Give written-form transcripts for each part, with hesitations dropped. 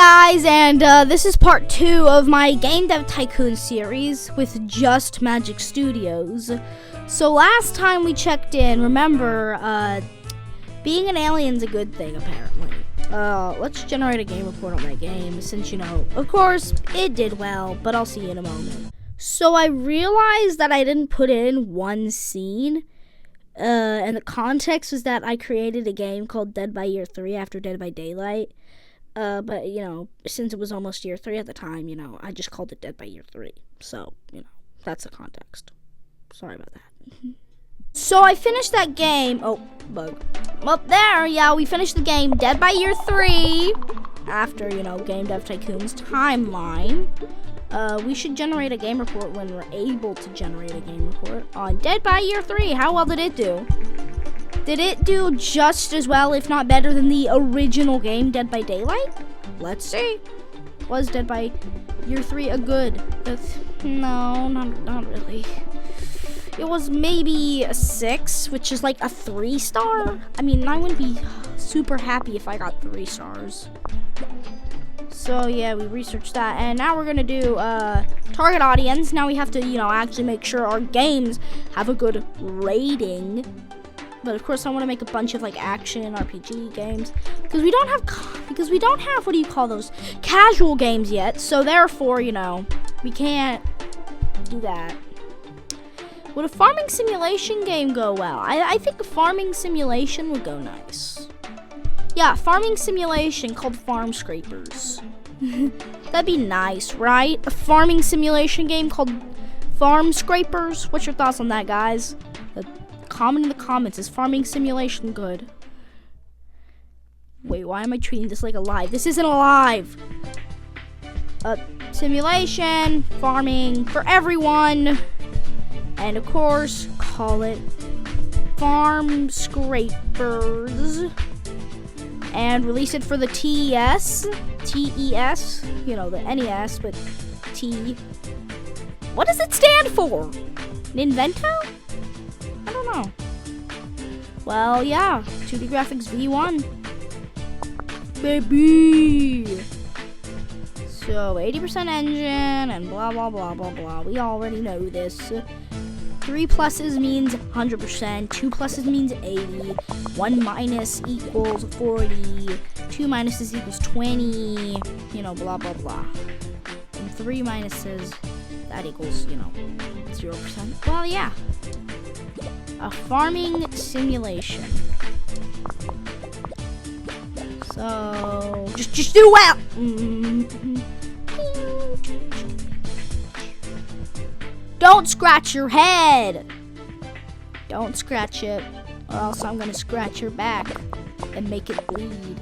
guys, and this is part 2 of my Game Dev Tycoon series with Just Magic Studios. So last time we checked in, remember, being an alien's a good thing apparently. Let's generate a game report on that game since, of course, it did well, but I'll see you in a moment. So I realized that I didn't put in one scene, and the context was that I created a game called Dead by Year 3 after Dead by Daylight. But, since it was almost year 3 at the time, I just called it Dead by Year 3. So, that's the context. Sorry about that. So I finished that game. Oh, bug. Up there, yeah, we finished the game Dead by Year 3 after, Game Dev Tycoon's timeline. We should generate a game report when we're able to generate a game report on Dead by Year 3. How well did it do? Did it do just as well, if not better, than the original game, Dead by Daylight? Let's see. Was Dead by Year 3 a good? No, not really. It was maybe a 6, which is like a 3-star. I mean, I wouldn't be super happy if I got 3 stars. So yeah, we researched that, and now we're gonna do target audience. Now we have to, actually make sure our games have a good rating. But of course, I want to make a bunch of action RPG games because we don't have what do you call those, casual games yet. So therefore, we can't do that. Would a farming simulation game go well? I think a farming simulation would go nice. Yeah, farming simulation called Farm Scrapers. That'd be nice, right? A farming simulation game called Farm Scrapers. What's your thoughts on that, guys? Comment in the comments. Is farming simulation good? Wait, why am I treating this like a live? This isn't alive. Simulation, farming for everyone, and of course, call it Farm Scrapers, and release it for the TES, the NES, but T. What does it stand for? Ninvento? I don't know. Well, yeah, 2D graphics V1. Baby! So, 80% engine and blah, blah, blah, blah, blah. We already know this. 3 pluses means 100%. 2 pluses means 80. 1 minus equals 40. 2 minuses equals 20. Blah, blah, blah. And 3 minuses, that equals, 0%. Well, yeah. A farming simulation. So just do well. Don't scratch your head. Don't scratch it, or else I'm gonna scratch your back and make it bleed.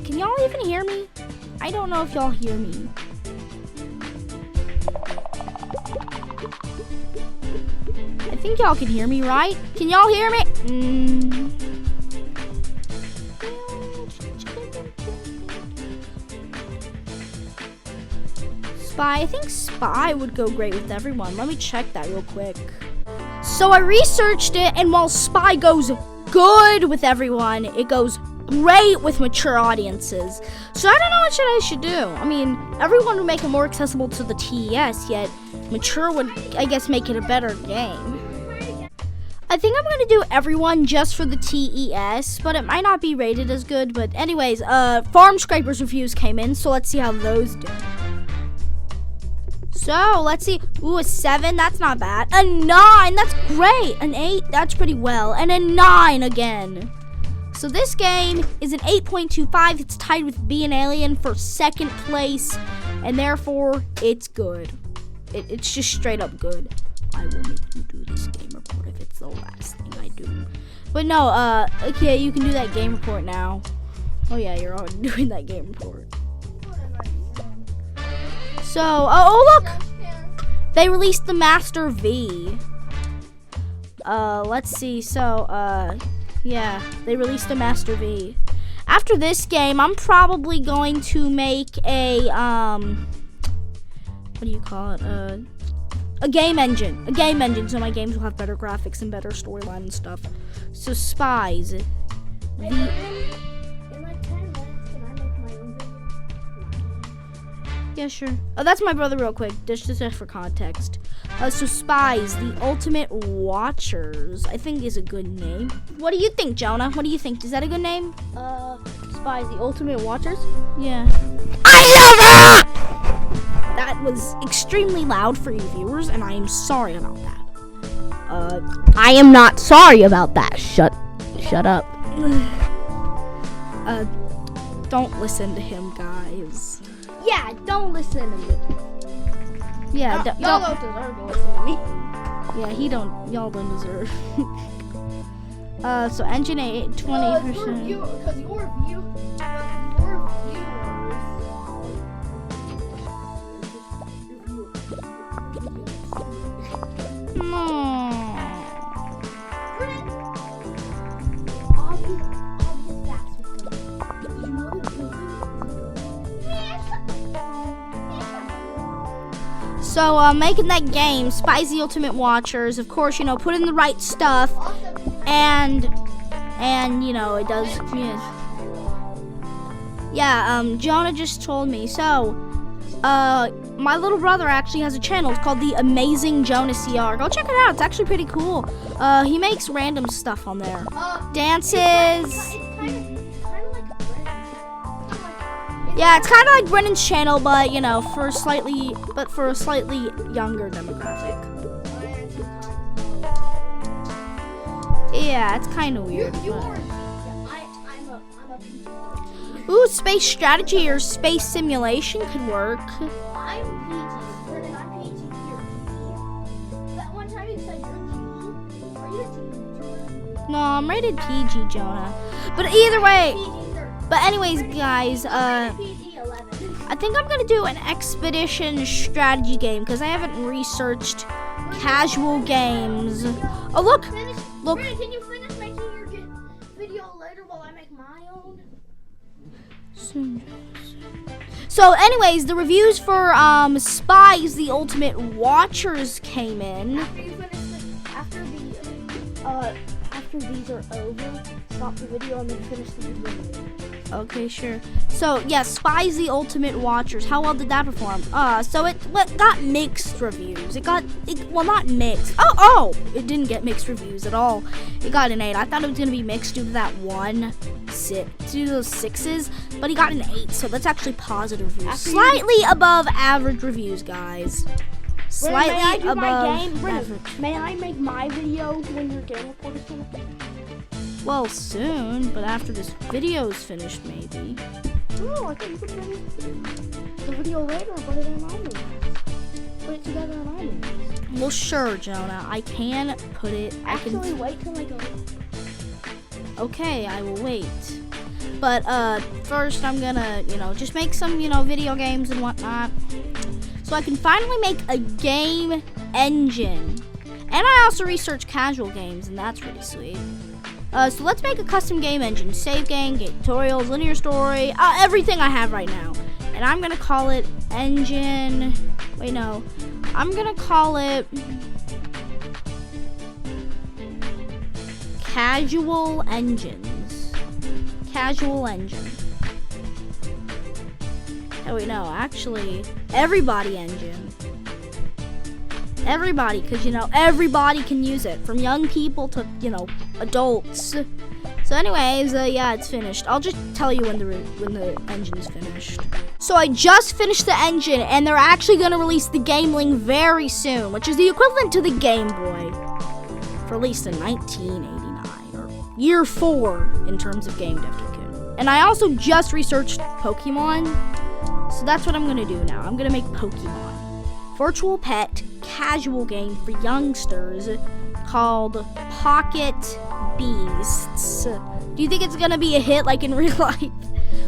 Can y'all even hear me? I don't know if y'all hear me. I think y'all can hear me, right? Can y'all hear me? Spy. I think Spy would go great with everyone. Let me check that real quick. So I researched it, and while Spy goes good with everyone, it goes great with mature audiences. So I don't know what I should do. I mean, everyone would make it more accessible to the TES, yet mature would, I guess, make it a better game. I think I'm gonna do everyone just for the TES, but it might not be rated as good. But anyways, Farm Scrapers reviews came in, so let's see how those do. So let's see. Ooh, a 7, that's not bad. A 9, that's great. An 8, that's pretty well. And a 9 again. So this game is an 8.25. It's tied with Being Alien for 2nd place, and therefore it's good. It's just straight up good. I will make you do this game report if it's the last thing I do. But no, okay, you can do that game report now. Oh yeah, you're already doing that game report. So, oh look! They released the Master V. Let's see, so, yeah, they released the Master V. After this game, I'm probably going to make a, what do you call it, a game engine, so my games will have better graphics and better storyline and stuff. So Spies, In like 10 minutes, can Yeah, sure. Oh, that's my brother real quick. Just for context. So Spies, the Ultimate Watchers, I think is a good name. What do you think, Jonah? What do you think? Is that a good name? Spies, the Ultimate Watchers? Yeah. I love that! That was extremely loud for you viewers, and I am sorry about that. I am not sorry about that. Shut up. Don't listen to him, guys. Yeah, don't listen to me. Yeah, Y'all don't deserve to listen to me. Yeah, y'all don't deserve. So engine 8, 20%. Because your viewers. So, making that game, Spicy Ultimate Watchers, of course, put in the right stuff, and, it does, Jonah just told me, so, my little brother actually has a channel, it's called The Amazing Jonah CR, go check it out, it's actually pretty cool, he makes random stuff on there, dances. Yeah, it's kind of like Brennan's channel, but for a slightly younger demographic. Yeah, it's kind of weird. Ooh, space strategy or space simulation could work. I'm PG. Brennan, I'm PG here. That one time you said you're PG. Are you a PG? No, I'm rated PG, Jonah. But either way. But anyways, guys, I think I'm gonna do an expedition strategy game because I haven't researched casual games. Oh, look! Look. Brandon, can you finish making your video later while I make my own? So, anyways, the reviews for Spies, the Ultimate Watchers came in. After these are over, stop the video and then finish the video. Okay, sure. So, yeah, Spies, the Ultimate Watchers. How well did that perform? So it got mixed reviews. Well, not mixed. Oh, it didn't get mixed reviews at all. It got an 8. I thought it was gonna be mixed due to that due to those 6s, but he got an 8. So that's actually positive reviews. Slightly above average reviews, guys. Slightly above average. May I make my video when your game report is finished? Well, soon, but after this video's finished, maybe. Oh, I thought you could finish the video later, put it in iMovie. Put it together in iMovie. Well, sure, Jonah. I can put it. Actually, wait till I go. Okay, I will wait. But first, I'm gonna, just make some, video games and whatnot, so I can finally make a game engine. And I also research casual games, and that's pretty sweet. So let's make a custom game engine. Save game, game tutorials, linear story, everything I have right now. And I'm gonna call it engine, I'm gonna call it Casual Engines. Casual Engine. Oh wait, no, actually, Everybody Engine. Everybody, because everybody can use it, from young people to adults. So anyways, yeah, it's finished. I'll just tell you when the engine's finished. So I just finished the engine, and they're actually gonna release the Game Link very soon, which is the equivalent to the Game Boy, released in 1989 or year 4 in terms of Game Dev Tycoon. And I also just researched Pokemon, so that's what I'm gonna do now. I'm gonna make Pokemon. Virtual pet casual game for youngsters called Pocket Beasts. Do you think it's gonna be a hit like in real life?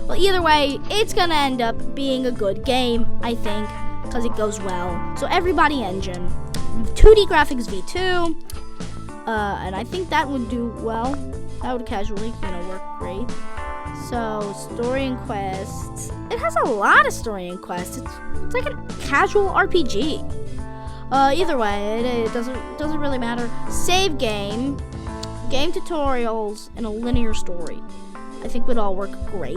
Well, either way, it's gonna end up being a good game, I think, because it goes well. So Everybody Engine, 2D graphics V2, and I think that would do well. That would casually, work great. So story and quests. It has a lot of story and quests. It's like a casual RPG. Either way, it doesn't really matter. Save game, game tutorials, and a linear story. I think would all work great.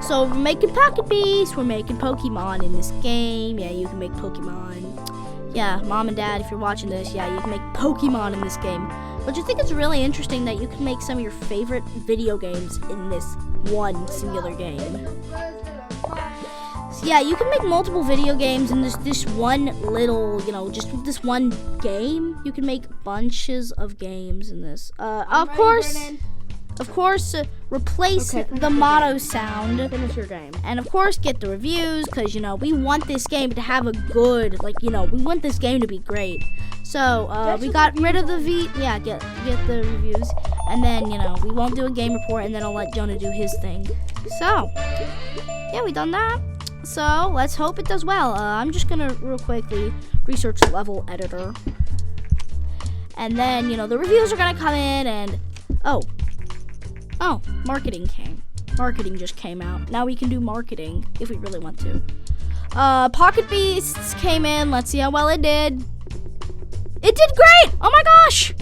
So we're making Pocket Beasts, we're making Pokemon in this game. Yeah, you can make Pokemon. Yeah, Mom and Dad, if you're watching this, yeah, you can make Pokemon in this game. But you think it's really interesting that you can make some of your favorite video games in this one singular game. So yeah, you can make multiple video games in this one little, you know, just this one game. You can make bunches of games in this. Of course, replace the motto sound. Finish your game. And of course, get the reviews, because, you know, we want this game to have a good, like, you know, we want this game to be great. So, we got rid of the get the reviews. And then, you know, we won't do a game report, and then I'll let Jonah do his thing. So, yeah, we done that. So, let's hope it does well. I'm just gonna real quickly research the level editor. And then, you know, the reviews are gonna come in, and, oh, marketing just came out. Now we can do marketing if we really want to. Pocket Beasts came in. Let's see how well it did. It did great! Oh my gosh!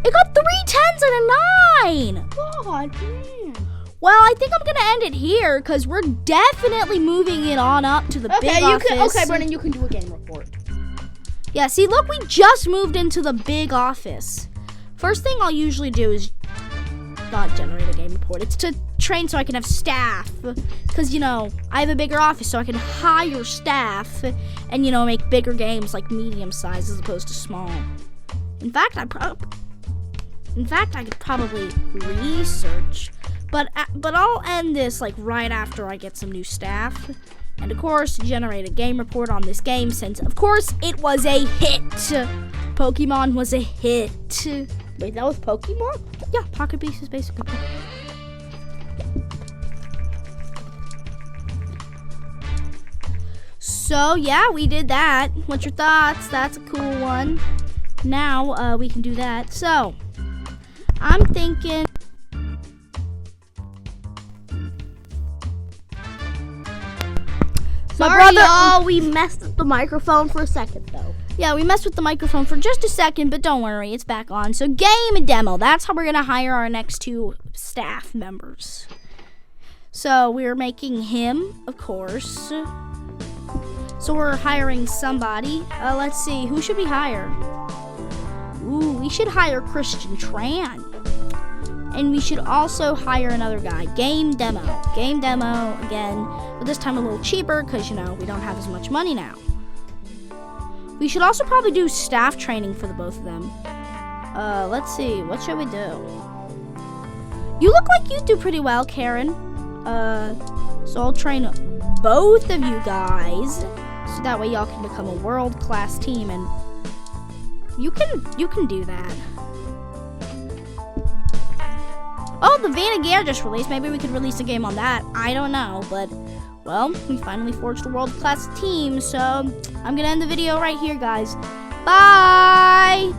It got 3 10s and a 9! God, man. Well, I think I'm gonna end it here, because we're definitely moving it on up to the big office. Okay, Brennan, you can do a game report. Yeah, see, look, we just moved into the big office. First thing I'll usually do is not generate a game report. It's to train so I can have staff. Because, you know, I have a bigger office, so I can hire staff and, you know, make bigger games like medium size as opposed to small. In fact, I could probably research. But I'll end this, like, right after I get some new staff. And, of course, generate a game report on this game since, of course, it was a hit. Pokemon was a hit. Wait, that was Pokemon? Yeah, Pocket Beast is basically Pokemon. So, yeah, we did that. What's your thoughts? That's a cool one. Now, we can do that. So, I'm thinking... Sorry, y'all, we messed up the microphone for a second, though. Yeah, we messed with the microphone for just a second, but don't worry, it's back on. So, game and demo. That's how we're going to hire our next 2 staff members. So, we're making him, of course. So, we're hiring somebody. Let's see, who should we hire? Ooh, we should hire Christian Tran. And we should also hire another guy, Game Demo. Game Demo, again, but this time a little cheaper because, you know, we don't have as much money now. We should also probably do staff training for the both of them. Let's see, what should we do? You look like you do pretty well, Karen. So I'll train both of you guys, so that way y'all can become a world-class team, and you can do that. Oh, the Vanna Gear just released. Maybe we could release a game on that. I don't know, but, well, we finally forged a world-class team, so I'm going to end the video right here, guys. Bye!